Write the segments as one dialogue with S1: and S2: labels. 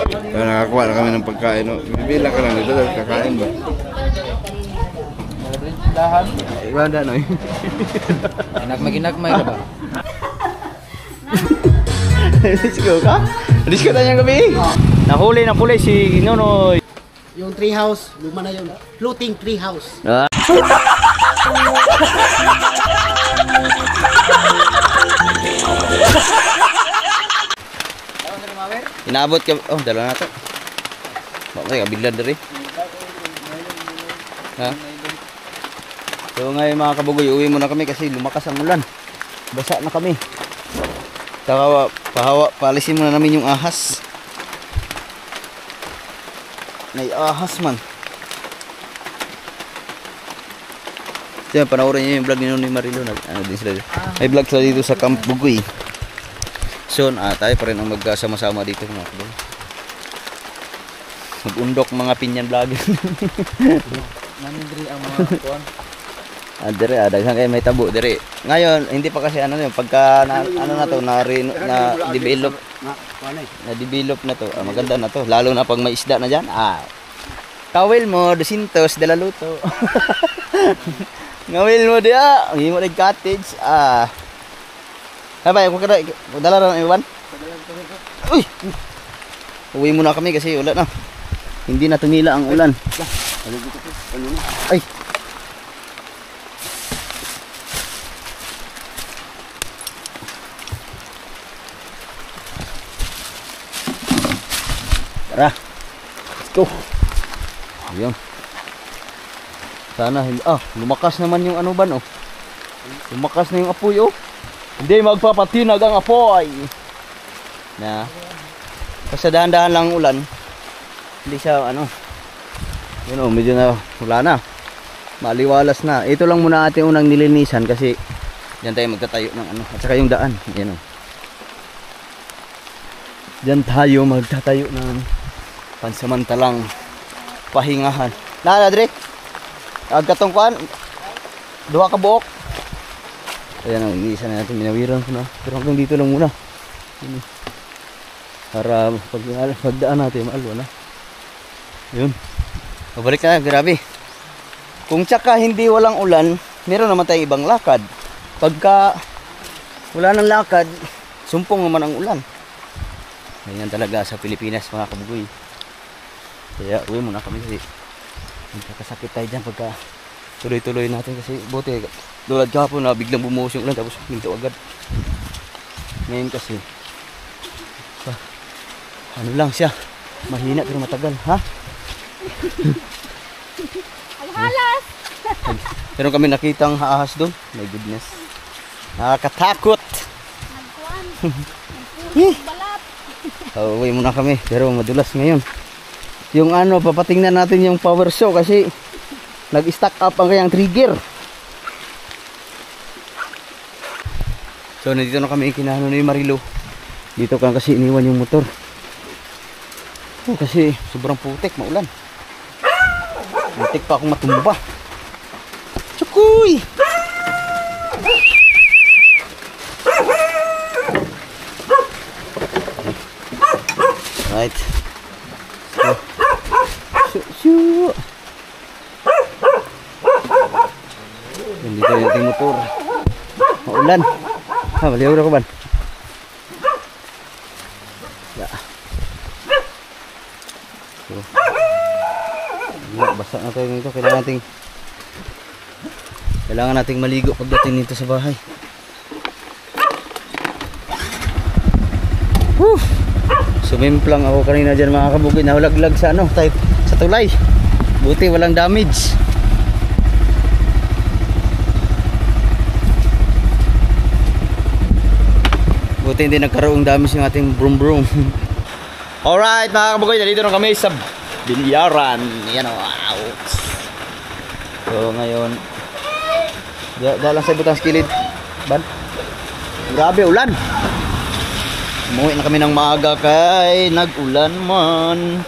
S1: So, nakakuha na kami ng pagkain. No? Bibila ka lang dito, kakain ba?
S2: Lahan.
S1: Iwanda no eh.
S2: Ginagmay ka ba?
S1: Sigaw ka? Alis ka tanyang gabi? Nahuli na puli si Nonoy.
S3: Yung tree house, luma na yun. Floating tree house.
S1: Inabot ka. Oh, dalawa na to. Bakit kabilan dari? Ha? So ngayon mga kabugoy, uwi muna kami kasi lumakas ang ulan. Basa na kami. Saka paalisin muna namin yung ahas. May ahas man. Diyan, panoorin niyo yung vlog ni Marilo. Ano din sila. May vlog sila dito sa Camp Bugoy. So, tayo pa rin ang magkasama-sama dito mga kabugoy. Mag-undok mga pinyan vlogger.
S2: Namin diri ang mga kuan.
S1: Dire, daghang kay may tabo dire. Ngayon, hindi pa kasi ano yun, pagka na develop na to, maganda na to, lalo na pag may isda na diyan. Kawil mo 200 dala luto. Ngawil mo dia, ang imo rig cottage. Habay ko kada dala ra iwan. Uy. Uwi muna kami kasi wala na. Hindi na tumila ang ulan. Ay. Tara. Let's go. Ayun. Sana hindi lumakas naman yung ano ban oh. Lumakas na yung apoy oh. Hindi magpapatinag ang apoy. Na. Kasi dahan-dahan lang ulan. Hindi siya ano. Yun oh, medyo na wala na. Maliwalas na. Ito lang muna ating unang nilinisan kasi diyan tayo magtatayo ng ano at saka yung daan. Ayun oh. Diyan tayo magtatayo ng pansamantalang pahingahan. Na, Dre. Agkatong kuan. Duha ka buok. Ayan ang iniisa na natin. Minawiran ko na. Pero hanggang dito lang muna. Para pagdaan natin maalwa na. Yun. Mabalik na. Grabe. Kung tsaka hindi walang ulan, meron naman tayong ibang lakad. Pagka wala ng lakad, sumpong naman ang ulan. Ganyan talaga sa Pilipinas mga kabugoy. Kaya uwi muna kami kasi magkakasakit tayo dyan pagka tuloy-tuloy natin kasi buti tulad kahapon na biglang bumuhos yung ulan tapos minto agad. Ngayon kasi ano lang siya, mahina pero matagal, ha?
S4: Alhalas!
S1: Pero kami nakitang ahas doon. My goodness. Nakakatakot.
S4: Balat!
S1: Uwi muna kami pero madulas ngayon. Yung ano, papatingnan natin yung power show kasi nag-stack up ang kanyang trigger. So nandito na kami kinahano ni Marilo. Dito kan kasi iniwan yung motor. Kasi sobrang putik, maulan. Putik pa akong matumba. Tsukuy! Right. Shoo. Dito yung ating motor. Maulan. Baliw na ko ban. Ya. So. Basa na tayo nito. Kailangan nating maligo pagdating nito sa bahay. Sumimplang ako kanina dyan mga kabukid. Nahulaglag sa ano, sa tulay. Buti walang damage. Buti hindi nagkaroong damage yung ating broom broom. Alright mga kabukid, dito na kami sa Bilyaran. Yan o. So ngayon dalang sa butang skilid ban. Grabe ulan. Umuwi na kami ng maaga kay nag-ulan man.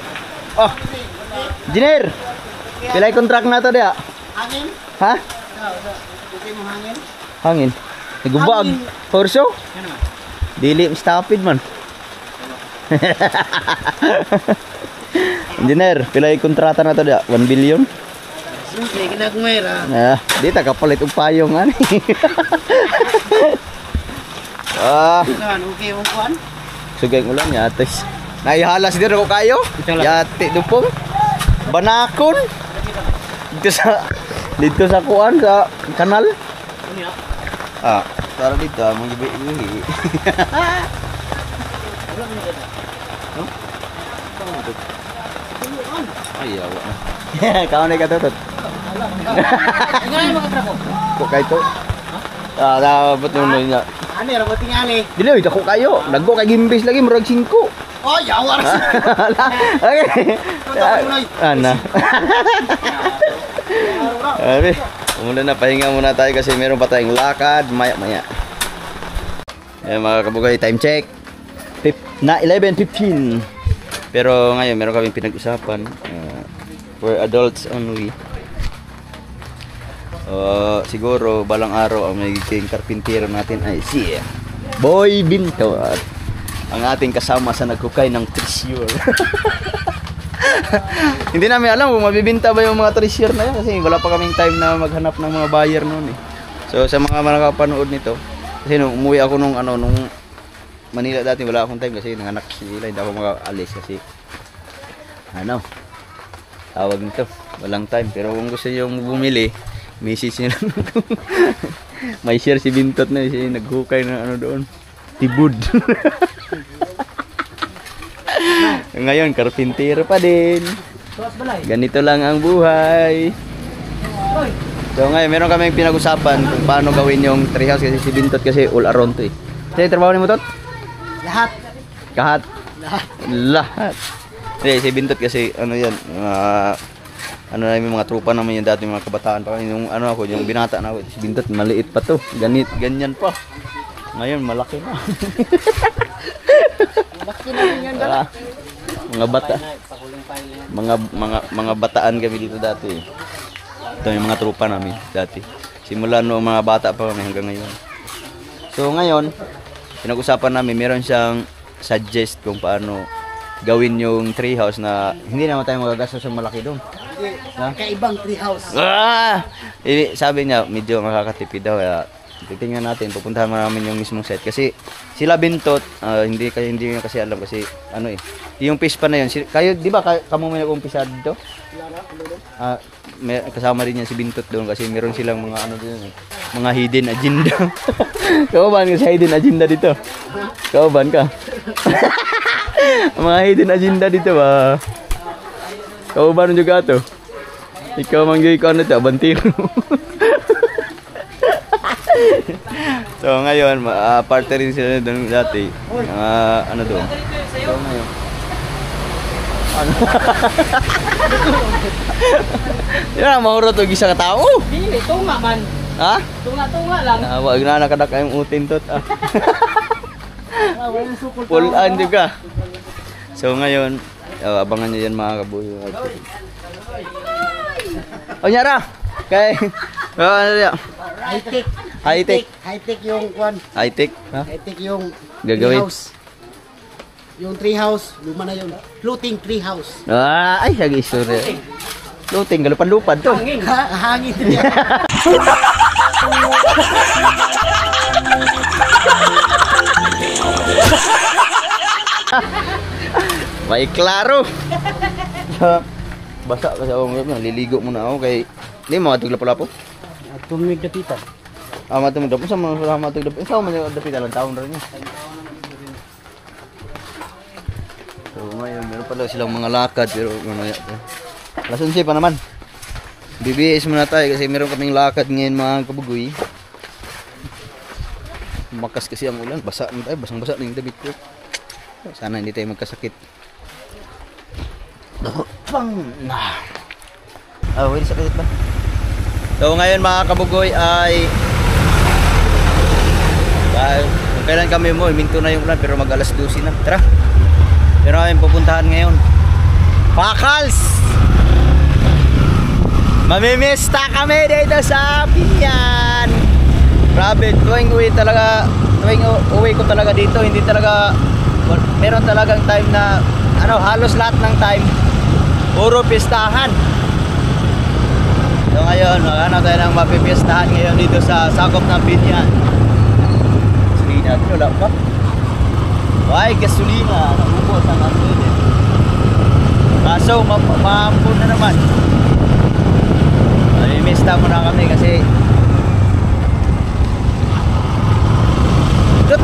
S1: Engineer, pilay contract na to dia.
S3: Hangin?
S1: Ha?
S3: Okay mo hangin?
S1: Hangin. Nagubag. For show? Dili stopid man. Engineer, pila yung kontrata na to dia? 1 billion?
S3: Simple, kinagmera.
S1: Di ta kapalit og payong ani.
S3: Kan, okay mo kuan?
S1: Sugay ulan yates. Naihalas din ako kayo. Yate dupong. Banakon. Dito sa kuan sa kanal. Tara dito mo gibi. Ay, awa na. Kau na katutot.
S3: Ngayon mga trako.
S1: Ko kay to. Dapat nun niya.
S3: Ano ra mo tingali?
S1: Dili dako kayo. Naggo kay gimbis lagi murag 5.
S3: Oh, yawar.
S1: Okay. Ana. Abi, muna na pahinga muna tayo kasi meron pa tayong lakad maya-maya. Mga kabugay, time check. 11:15. Pero ngayon meron kaming pinag-usapan for adults only. Siguro balang araw ang magiging karpintero natin ay si Boy Binto at ang ating kasama sa nagkukay ng treasure. Hindi namin alam kung mabibinta ba yung mga treasure na yan kasi wala pa kaming time na maghanap ng mga buyer noon eh. So sa mga nakapanood nito, kasi nung umuwi ako nung Manila dati wala akong time kasi nanganak sila, hindi ako makaalis kasi tawag nito, walang time. Pero kung gusto niyo bumili, message niyo lang. May share si Bintot na siya naghukay na doon. Tibud. Ngayon, karpintero pa din. Ganito lang ang buhay. So ngayon, meron kaming pinag-usapan kung paano gawin yung treehouse kasi si Bintot kasi all around to eh. Sino yung trabaho ni mo, Tot?
S3: Lahat.
S1: Lahat. Si Bintot kasi yan, yung mga trupa naman yung dati mga kabataan pa. Yung yung binata na ako, si Bintot maliit pa to. Ganyan pa. Ngayon malaki na.
S3: Malaki na yan dala.
S1: Mga bata. Mga bataan kami dito dati. Ito yung mga trupa namin dati. Simula no mga bata pa kami hanggang ngayon. So ngayon, pinag-usapan namin, meron siyang suggest kung paano gawin yung treehouse na hindi naman tayo magagastos ng malaki doon.
S3: Kaibang treehouse.
S1: Sabi niya, medyo makakatipid daw. Titingnan natin, pupuntahan namin yung mismong set. Kasi sila Bintot, hindi niya kasi alam kasi yung pispa na yun. Kayo, di ba, kamo may nag-umpisa dito? Kasama rin yan si Bintot doon kasi meron silang mga mga hidden agenda. Kauban ka sa hidden agenda dito? Kauban ka? Mga hidden agenda dito ba? Kauban juga to? Ikaw manggay ko bantiro. So ngayon, parte rin sila doon dati. Doon? So ngayon. Yan, mahuro to gisa ka tao.
S2: Dili, tunga man.
S1: Ha?
S2: Tunga lang.
S1: Wag na nakadak kayong utin tot. Pulaan juga. So ngayon, abangan nyo yan mga kabuyo. Nyara! Kay...
S3: High-tech. High-tech yung kwan.
S1: High-tech?
S3: High-tech yung
S1: gagawin.
S3: treehouse. Yung treehouse, luma na yun. Floating treehouse.
S1: Ay, sagi istorya. Floating, galupan-lupad to.
S3: Hangin niya.
S1: May klaro. Basa kasi ako ngayon, naliligo muna ako kay hindi mo matuglapo-lapo.
S3: Tumig dapitan.
S1: Matuglapo sa mga matuglapo. Sa mga dapitan lang taon rin niya. So ngayon, meron pala silang mga lakad pero mamaya pa. Alas 11 pa naman. BBS muna tayo kasi meron kaming lakad ngayon mga kabugoy. Makas kasi ang ulan, basa na tayo, basang-basa na yung damit ko. Sana hindi tayo magkasakit. Wait, sakit ba? So ngayon mga kabugoy ay kung kailan kami mo, minto na yung ulan pero mag alas 12 na. Tara. Pero kami pupuntahan ngayon. Pakals! Mamimista kami dito sa Pian. Grabe, tuwing uwi ko talaga dito, hindi talaga meron talagang time na halos lahat ng time puro pistahan. So ngayon, tayo ng mapipistahan ngayon dito sa sakop ng Binyan. Gasolina, wala pa. Why gasolina? Naubos ang gasolina. Kaso, maampun na naman. Mista muna kami kasi Dot!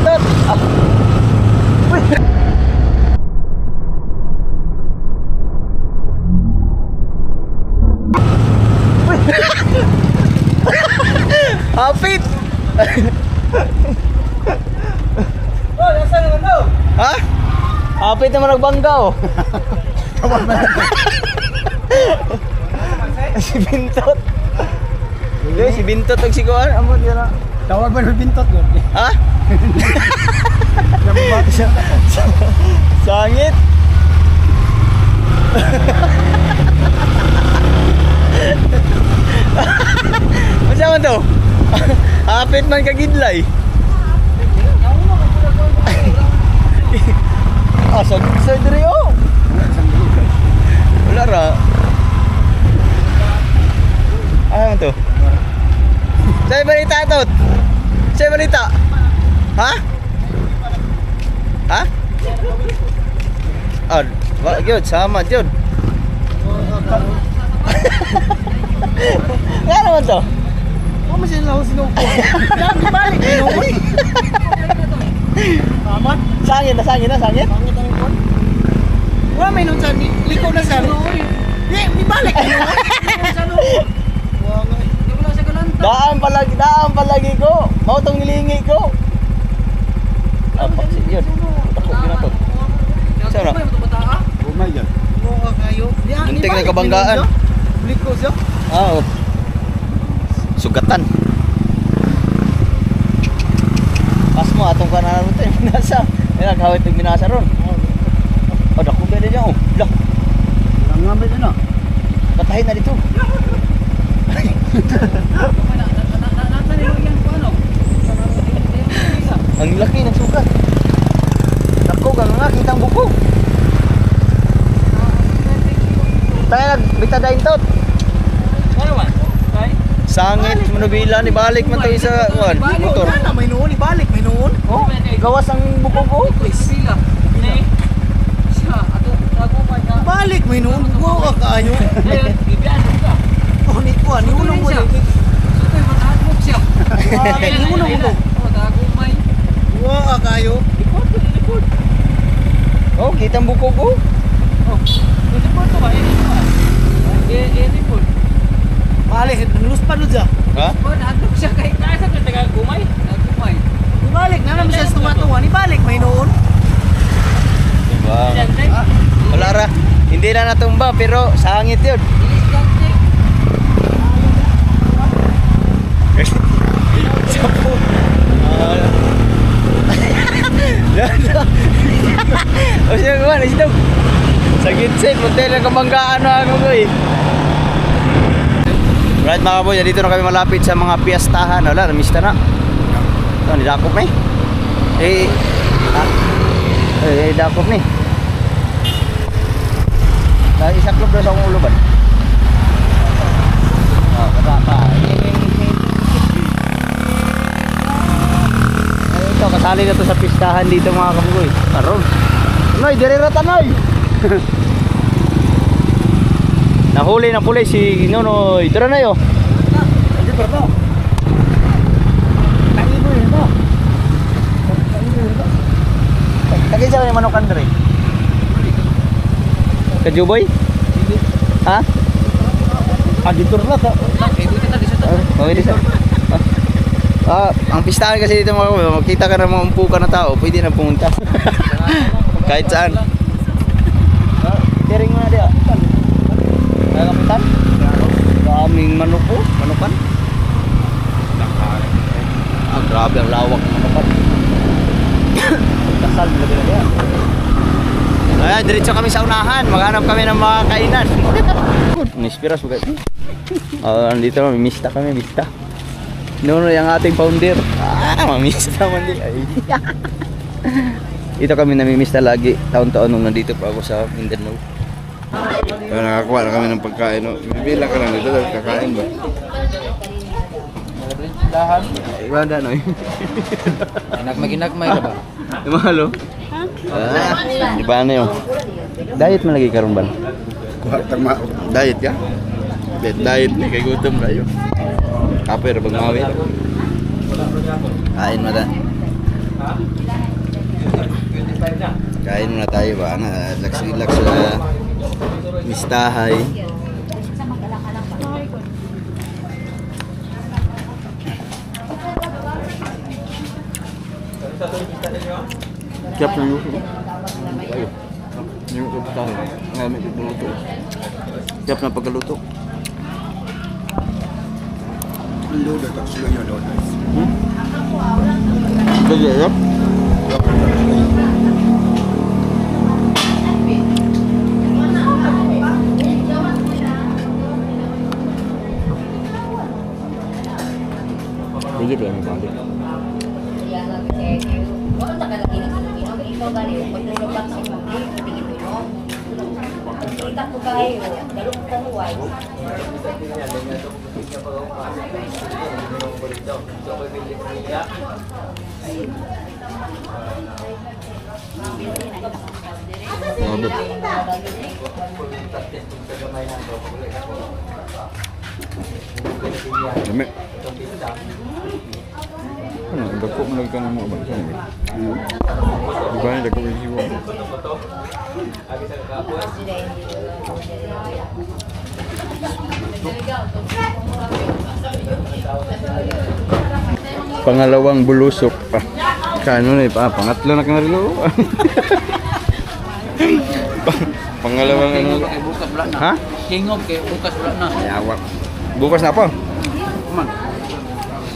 S1: Hapit!
S3: Oh, nasa naman daw?
S1: Ha? Hapit naman nagbanggaw. Si Bintot. Hindi, si Bintot ang sikuan. Amo diyan na.
S3: Tawag ba ng Bintot yun?
S1: Ha? Sangit. Masa man to? Hapit man kagidlay. Sa diri oh. Wala ra. Ano to? Say balita tot. Say balita. Ha? Ha? Ah, wala gyud sama gyud. Nga naman to?
S3: Ano man sila sinuko? Dami balik. Amat?
S1: Sangit na.
S3: Pangit ang ikon. Wala may nun sa liko na sa Di balik.
S1: Daan palagi ko. Mao tong nilingi ko. Apak si yun. Takot ginatot. Saan na?
S3: Umay yan. Oo kayo.
S1: Muntik na kabanggaan.
S3: Liko siya.
S1: Oo. Sugatan. Pas mo atong kananan mo tayo binasa. May naghawit ng binasa ron. O, dako ganda niya. Lah,
S3: Ang ngambay na.
S1: patahin na dito. Ang laki ng sugat. Dako ka nga, kitang buko. Tayo nagbitadain tot. Sangit, manubila, ibalik man to isa motor.
S3: Wala, may noon. Ibalik, may noon.
S1: Oh, gawas ang buko ko.
S3: Balik, may noon. Oo kayo. Oh, nito ah. Niunong mo lang. Niunong mo. Oo kayo.
S1: Oh, kitang buko ko.
S3: Balik, nalus pa nun siya.
S1: Ha?
S3: Ibalik, na naman siya tumatuwa. Ibalik, may noon.
S1: Diba? Wala ra. Hindi na natumba pero sangit yun. Sapo. O siya kuman, isdog. Sa gitsit, hotel na kabanggaan na ako ko eh. Right mga boy, dito na kami malapit sa mga piyastahan. Wala, namista na. Ito, nidakop na eh. Dakop ni. Dahil isa club daw sa akong uluban. Kata pa. Ito, kasali na to sa pistahan dito mga kabugoy. Karon. Noy, dirira tanoy. Nahuli ng pulis si Nonoy. Tara na yo.
S3: Hindi pa to. Tangibo yun to.
S1: Kagay sa manok Andre. Kajuboy? Ha?
S3: Agitor na to.
S1: Okay, di sa. Ang pistahan kasi dito mga makita ka ng mga umpukan na tao, pwede na pumunta. Kahit saan. Tiring mo na dia. Kapitan? Daming manok po, manukan. Grabe ang lawak ng manukan. Kasal bila dia. Ay, diretso kami sa unahan, maghanap kami ng mga kainan. Nispiras bugat. Andito kami, mista kami, mista. Nono yung ating founder. Mamista man din. Ito kami namimista lagi taon-taon nung nandito pa ako sa Mindanao.
S5: Nakakuha na kami ng pagkain. No? Bibilang ka lang dito, kakain ba?
S1: Dahan. Iba na no.
S3: Nagmay ka ba?
S1: Mahalo. Di ba ano yun? Diet man lagi karon ba?
S5: Diet ya? Diet ni kay gutom na yun. Kaper bang mawi?
S1: Kain mo ta. Kain muna tayo ba? Relax sa mistahay.
S5: Siap na yun. Yung kapitahin. Ngayon ito luto. Siap na pagkaluto. Luto, tapos yun yung luto. Sige, yap.
S1: Digit yan balik.
S5: Dami. Ano, dako mo lang ka ng mga bansa. Di ba, dako mo siwa.
S1: Pangalawang bulusok pa. Kano na pa? Pangatlo na kang relo.
S5: Pangalawang ano.
S3: Bukas wala na.
S1: Ha?
S3: Tingog kay bukas wala na.
S1: Yawak. Bukas na pa.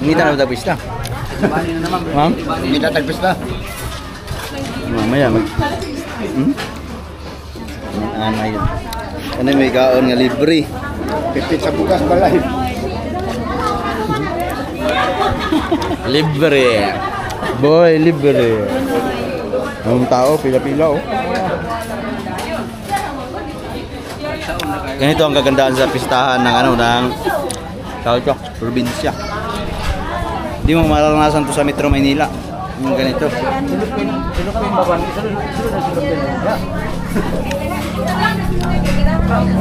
S1: Hindi na tapos na.
S3: Bani na naman.
S1: Ha?
S5: Hindi na tagpis na.
S1: Mamaya mag. Ano yun? Ano may kaon nga libre?
S5: Pipit sa bukas balay.
S1: Libre. Boy, libre. Ang tao, pila-pila oh. Ganito ang kagandahan sa pistahan ng ano, ng tawag ko, probinsya. Hindi mo mararanasan to sa Metro Manila. Yung ganito.
S3: Silupin baban.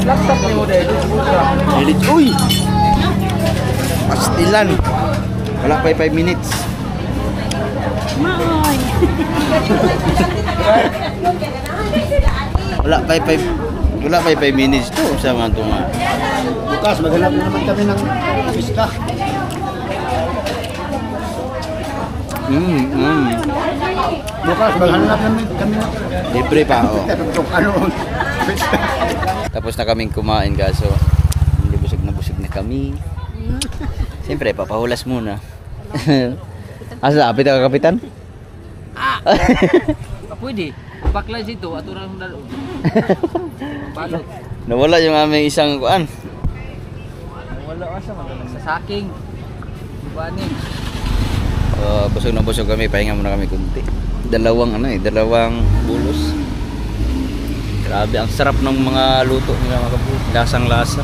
S3: Laptop ni mo dahil.
S1: Lilit. Uy! Pastilan. Wala pa 5 minutes. Wala pa 5 minutes to sa mga tunga.
S5: Bukas, maghanap na naman kami ng pista. Bukas, maghanap naman kami ng
S1: Libre pa oh.
S5: ano.
S1: Tapos na kaming kumain kaso hindi busog na kami. Siyempre papahulas muna. Asa apit ka kapitan?
S3: Pwede. Bakla dito aturan mo dalo. Balot.
S1: Nawala yung aming isang kuan.
S3: Wala asa magalang sa saking. Bani.
S1: Busog na busog kami, pahinga muna kami kunti. Dalawang bulos. Grabe, ang sarap ng mga luto nila mga kabuti. Lasang lasa.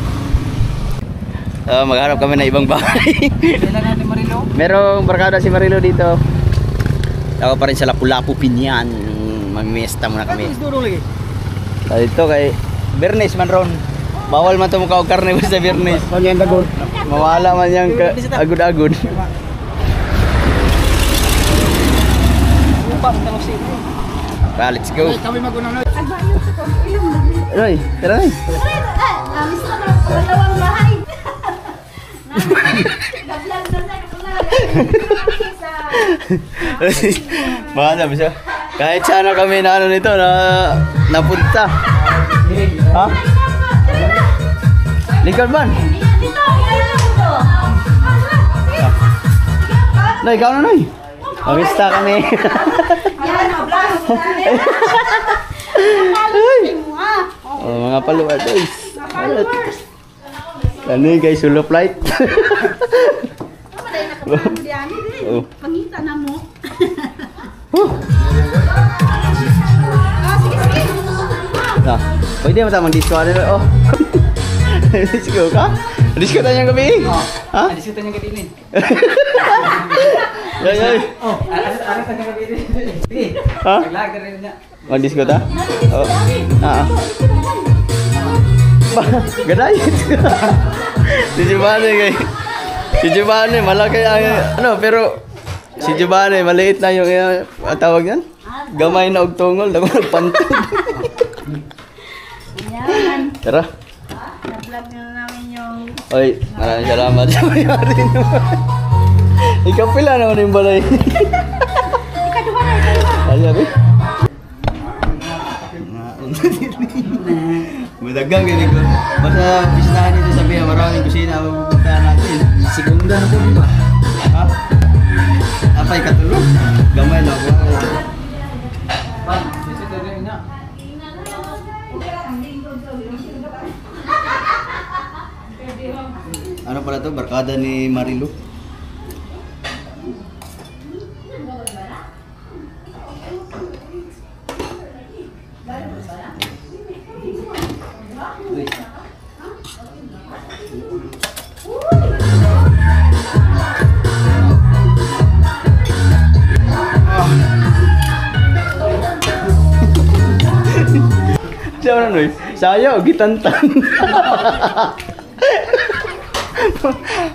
S1: Maghanap kami ng ibang bahay.
S3: Kailangan ni Marilo.
S1: Merong barkada si Marilo dito. Ako pa rin sa Lapu-Lapu Pinyan. Mamimiesta muna kami. Dito kay Bernes man ron. Bawal man ito mukha o karne sa Bernes. Mawala man yung agud-agud. Let's go.
S5: Kami magunang.
S1: Roy, tara na.
S4: Dalawang bahay. Naglag na sa
S1: Mahal siya. Kahit sana kami na ano nito na napunta. Ha? Lincoln man. Nay, ikaw na nay. Mamista kami. Oh, mga paluwa guys. Ano yun guys, solo flight.
S4: Pangita na mo.
S1: Ha? Pwede mo tamang disco ano? Oh. Disco ka? Disco tayo ng gabi? Ha?
S3: Disco tayo ng gabi ini.
S1: Yay.
S3: Oh, ano tayo ng gabi ini?
S1: Ha?
S3: Lag na rin niya.
S1: Oh, disco ta? Oh. Gaday. Si Giovanni kay. Si Giovanni malaki ang ano pero si Giovanni maliit na yung tawag yan. Gamay na og tungol na pantog.
S4: Yan.
S1: Tara.
S4: Na-vlog na namin yung...
S1: Oy, maraming salamat sa Marin. Ikaw pila naman yung balay.
S4: Ikaduha na, ikaduha.
S1: Ayan eh. Madagang ganyan ko. Basta pistahan dito sa Pia, maraming kusina ang pupuntahan natin.
S3: Segunda na po, di ba?
S1: Ha? Apay katulog? Gamay lang ako.
S3: Disco tayo rin niya.
S1: Ano pala to? Barkada ni Marilu. Siya na noy? Sayo, gitantan.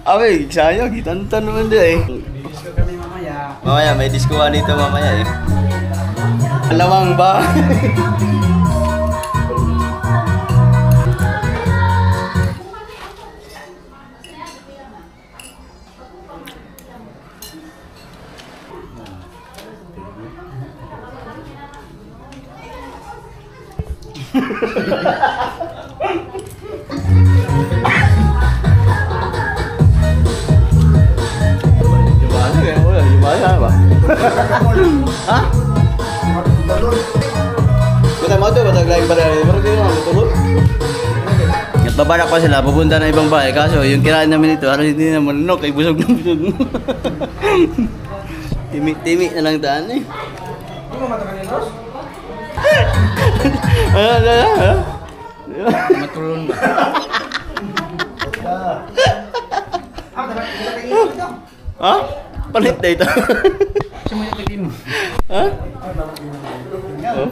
S1: Awe, sayo, gitantan naman dia eh.
S3: Disco kami mamaya.
S1: Mamaya, may diskuhan dito mamaya eh. Alawang ba? Gimana ba? Ha? Kita mo to, batag lain pada pero di na matulog. Nagbabalak pa sila pupunta na ibang bahay kaso yung kirain namin ito, ano hindi na manok, ay busog na busog. Timi na lang daan eh.
S3: Hindi mo matagal yung Ross? Matulon ba?
S1: Ha? Palit na ito.
S3: Siya mo yung tagin mo.
S1: Ha? Oh.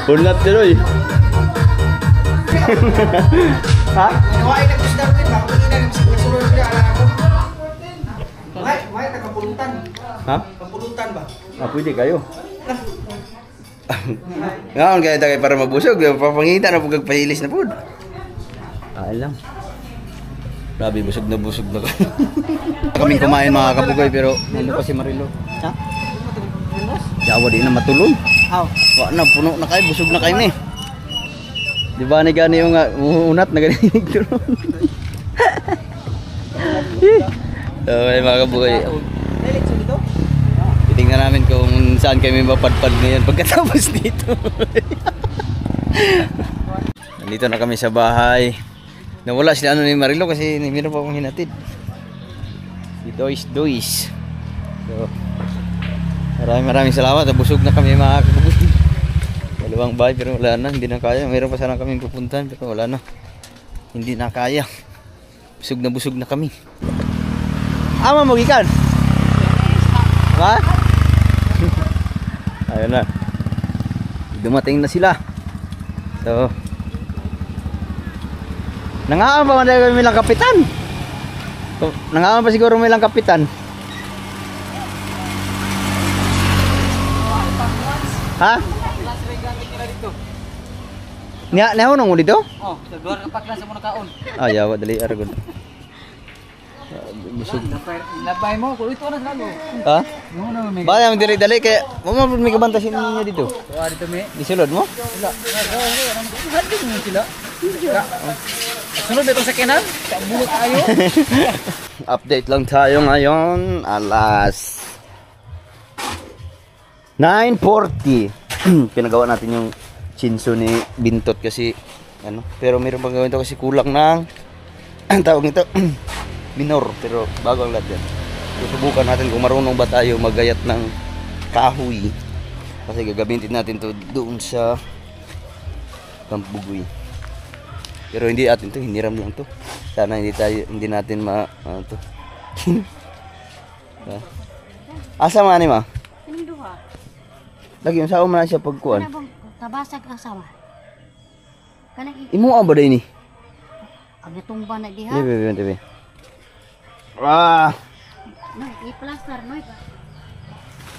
S1: Punat din oy. Ha?
S3: Why nag-isda ko ba? Kung ina nagsulod ko ala ako. Why tagapulutan?
S1: Ha?
S3: Kapulutan ba?
S1: Ah, pwede kayo. Ngayon kaya tayo para mabusog, papangita na pag pahilis na po. Alam. Grabe, busog na kami. Kaming kumain mga kapugay pero ano pa si Marilo? Ha? Yawa di na matulog.
S3: How?
S1: Wa na, puno na kayo, busog na kayo ni. Di ba ni gani yung unat na ganinig tulog? So, ay mga kapugay. Titingnan namin kung saan kami mapadpad ngayon pagkatapos dito. Nandito na kami sa bahay. Nawala sila ano ni Marilo kasi meron pa akong hinatid. Si Dois. So, maraming salamat. Busog na kami mga kabubuhin. Dalawang bahay pero wala na. Hindi na kaya. Meron pa sana kami pupuntahan pero wala na. Hindi na kaya. Busog na kami. Ama mo gikan? Ha? Ayun na. Dumating na sila. So, nangaan pa man may lang kapitan. Nangaan pa siguro may lang kapitan. Ha? Niya mo dito?
S3: Oh, duwar ka paklan sa muna kaon.
S1: Ah, yawa dali argon. Busog.
S3: Labay mo, kulit ko na sa lago.
S1: Ha?
S3: Mo na may.
S1: Baya mo dali kaya mo may kabantasin niyo dito.
S3: Kuha dito me.
S1: Disulod mo?
S3: Wala. Hadi mo sila. Sunod dito sa kenan. Bulot tayo.
S1: Update lang tayo ngayon. Alas 9:40. Pinagawa natin yung chinso ni Bintot kasi ano, pero meron pang gawin to kasi kulang ng ang tawag nito minor, pero bago ang lahat yan. Susubukan natin kung marunong ba tayo magayat ng kahoy kasi gagamitin natin to doon sa Camp Bugoy. Pero hindi atin to, hiniram lang to. Sana hindi natin ano to. Asa man ni ma?
S4: Kaning duha.
S1: Lagi yung sao man siya pagkuan.
S4: Kana bang tabasag asawa? Kanang
S1: Imo ba day ni?
S4: ang tumba na diha.
S1: Debe. Ah,
S4: No, i-plaster no iba.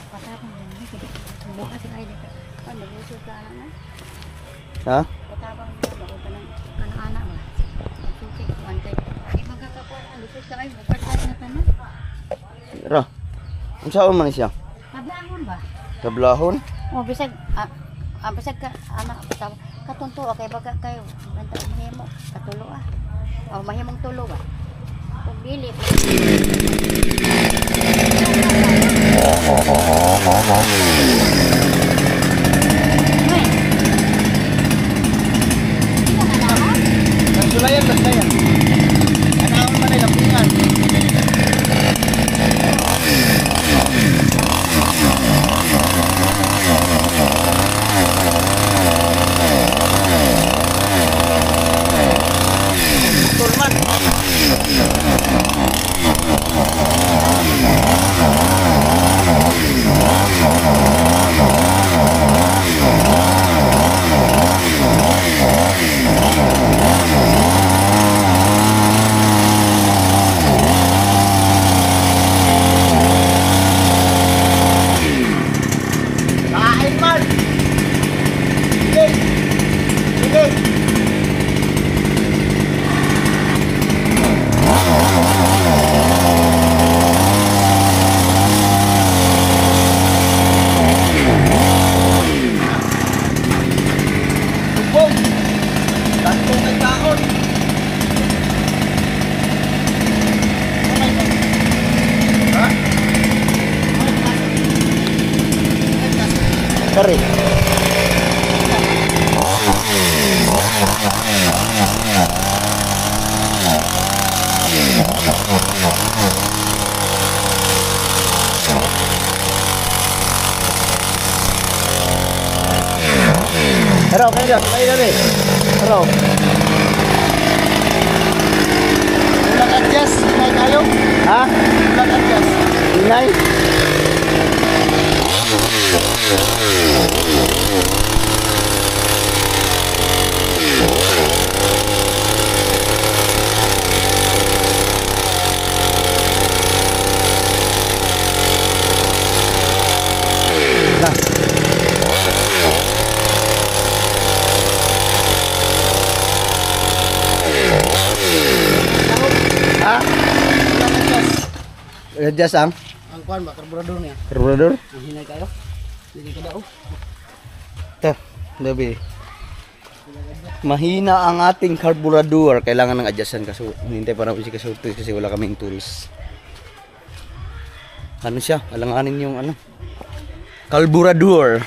S4: Patapon din ni kidi. Bukas ay dito. Ano gusto ka na?
S1: ha?
S4: Patapon mo ba kanang anak ba? Suki kuan kay. Di magkakakuan ang gusto ka ay bukas ay na tanan.
S1: Ra. Ang sao man siya?
S4: Tablahon ba?
S1: Tablahon?
S4: O bisag bisag ka anak patapon. Katunto okay baga kayo. Banta mahimo katulo ah. O mahimong tulo ba? Kung dili
S3: Sulayan. Anahon man ay lapingan. Tulman. Kain man. Sige. Bum. Tanto kay kaon. Ha?
S1: Kari. Pero kayo dali. Pero
S3: Ulang adjust, may kayo.
S1: ha?
S3: Ulang adjust.
S1: Inay. Ha?
S3: Ulang adjust.
S1: Adjust ang
S3: Ang kuan ba karburador niya.
S1: carburetor.
S3: Ang hinay kayo. Dili ka daw.
S1: Ito, labi. Mahina ang ating carburetor. Kailangan ng adjustan kasi hintay pa namin si kasulti kasi wala kaming tools. Ano siya? Alanganin yung ano? Carburetor.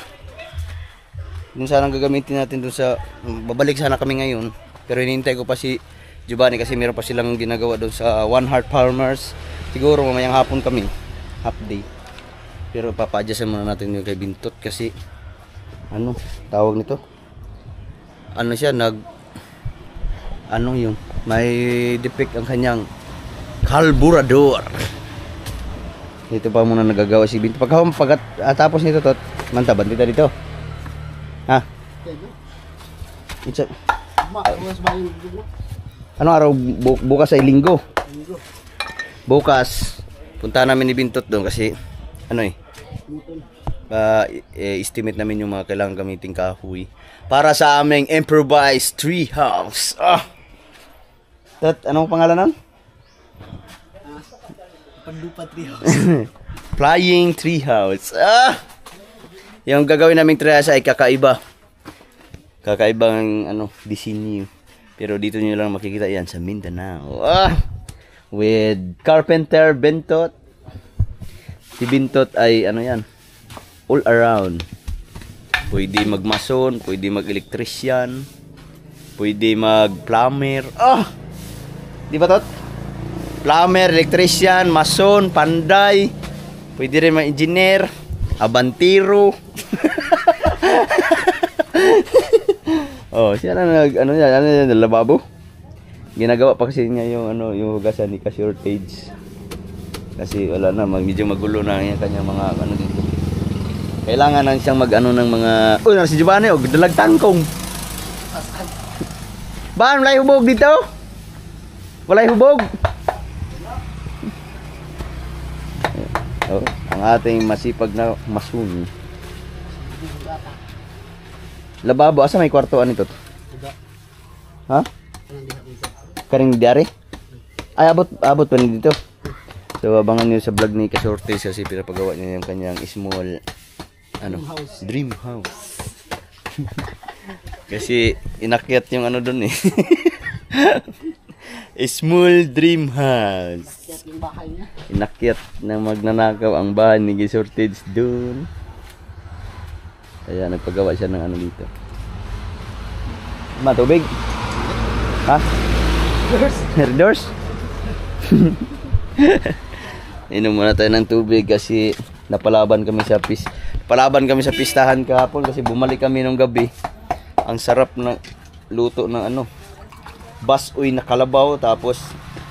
S1: Yung sana gagamitin natin dun sa babalik sana kami ngayon. Pero hinihintay ko pa si Giovanni kasi meron pa silang ginagawa doon sa One Heart Farmers. Siguro mamayang hapon kami. Half day. Pero papa-adjustan muna natin yung kay Bintot kasi ano tawag nito? Ano siya ano yung may defect ang kanyang carburetor. Dito pa muna nagagawa si Bintot. Tapos nito tot, mantaban kita dito. Ha? It's a,
S3: Mas ba yung dugo?
S1: ano araw bukas ay linggo. Bukas punta namin ni Bintot doon kasi ano estimate namin yung mga kailangan gamiting kahoy para sa aming improvised tree house. Anong pangalan nun?
S3: Pandupa tree house.
S1: Flying tree house. Yung gagawin naming tree house ay kakaiba. Kakaibang disenyo. Pero dito nyo lang makikita yan sa Mindanao. With Carpenter Bintot. Si Bintot ay all around. Pwede magmason, pwede mag-electrician, pwede mag-plumber. Di ba tot? Plumber, electrician, mason, panday. Pwede rin mag-engineer, abantiro. Oh, siya na ano yan, lababo. Ginagawa pa kasi niya yung yung hugasan ni ka-shortage. Kasi wala na, medyo magulo na yung kanyang mga dito. Kailangan na siyang ng mga na si Giovanni dalag tangkong. Baan walay hubog dito? Walay hubog. Oh, ang ating masipag na masun. Lababo, asa may kwartoan ito? Ha? Karing diary? Ay, abot pa dito. So, abangan nyo sa vlog ni Ka-Shorties kasi pinapagawa niya yung kanyang small dream house. Kasi inakyat yung doon eh. Small dream house. Inakyat na magnanakaw ang bahay ni Ka-Shorties doon. Kaya nagpagawa siya ng dito. Matubig? Ha? Doors? Inom muna tayo ng tubig kasi napalaban kami sa pistahan kahapon kasi bumalik kami nung gabi. Ang sarap ng luto ng basoy na kalabaw tapos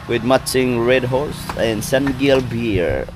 S1: with matching red horse and San Gil beer.